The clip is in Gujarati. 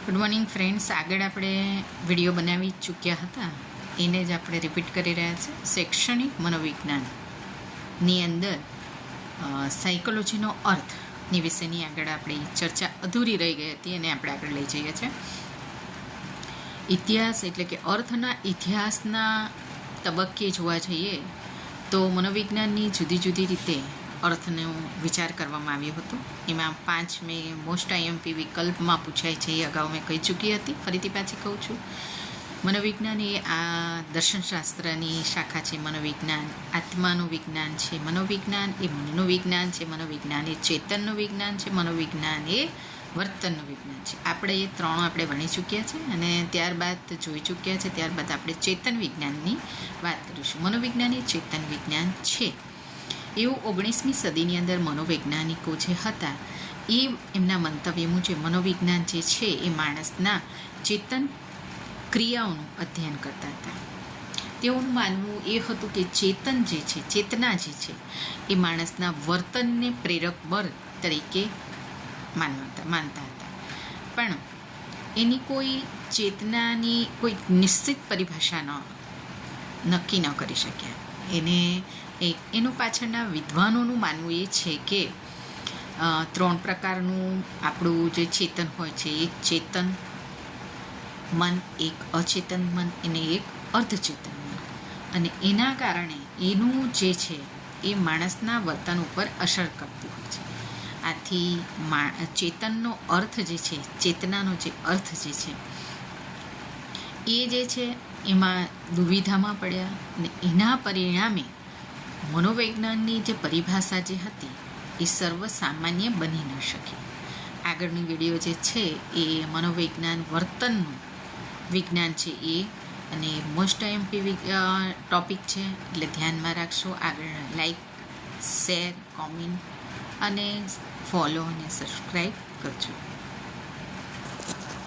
ગુડ મોર્નિંગ ફ્રેન્ડ્સ, આગળ આપણે વિડીયો બનાવી ચૂક્યા હતા, એને જ આપણે રિપીટ કરી રહ્યા છે. શૈક્ષણિક મનોવિજ્ઞાનની અંદર સાયકોલોજીનો અર્થની વિશેની આગળ આપણી ચર્ચા અધૂરી રહી ગઈ હતી અને આપણે આગળ લઈ જઈએ છીએ. ઇતિહાસ એટલે કે અર્થના ઇતિહાસના તબક્કે જોવા જઈએ તો મનોવિજ્ઞાનની જુદી જુદી રીતે અર્થનો વિચાર કરવામાં આવ્યો હતો. એમાં 5 મેં મોસ્ટ આઈએમપી વિકલ્પમાં પૂછાય છે, એ અગાઉ મેં કહી ચૂકી હતી, ફરીથી પાછી કહું છું. મનોવિજ્ઞાન એ આ દર્શનશાસ્ત્રની શાખા છે. મનોવિજ્ઞાન આત્માનું વિજ્ઞાન છે. મનોવિજ્ઞાન એ મનનું વિજ્ઞાન છે. મનોવિજ્ઞાન એ ચેતનનું વિજ્ઞાન છે. મનોવિજ્ઞાન એ વર્તનનું વિજ્ઞાન છે. આપણે એ ત્રણ આપણે ભણી ચૂક્યા છે અને ત્યારબાદ જોઈ ચૂક્યા છે. ત્યારબાદ આપણે ચેતન વિજ્ઞાનની વાત કરીશું. મનોવિજ્ઞાન એ ચેતન વિજ્ઞાન છે એવું 19મી સદીની અંદર મનોવૈજ્ઞાનિકો જે હતા એ એમના મંતવ્ય મુજબ મનોવિજ્ઞાન જે છે એ માણસના ચેતન ક્રિયાઓનું અધ્યયન કરતા હતા. તેઓનું માનવું એ હતું કે ચેતન જે છે, ચેતના જે છે એ માણસના વર્તનને પ્રેરક બળ તરીકે માનતા હતા. પણ એની કોઈ ચેતનાની કોઈ નિશ્ચિત પરિભાષા નક્કી ન કરી શક્યા. એનું પાછળના વિદ્વાનોનું માનવું એ છે કે 3 પ્રકારનું આપણું જે ચેતન હોય છે, એક ચેતન મન, એક અચેતન મન અને એક અર્ધચેતન મન. અને એના કારણે એનું જે છે એ માણસના વર્તન ઉપર અસર કરતું હોય છે. આથી ચેતનનો અર્થ જે છે, ચેતનાનો જે અર્થ જે છે એ જે છે એમાં દુવિધામાં પડ્યા અને એના પરિણામે મનોવૈજ્ઞાનની જે પરિભાષા જે હતી એ સર્વસામાન્ય બની ન શકી. આગળની વિડીયો જે છે એ મનોવૈજ્ઞાન વર્તનનું વિજ્ઞાન છે એ, અને મોસ્ટ આઈએમપી ટોપિક છે એટલે ધ્યાનમાં રાખશો. આગળ લાઈક, શેર, કોમેન્ટ અને ફોલો અને સબસ્ક્રાઈબ કરજો.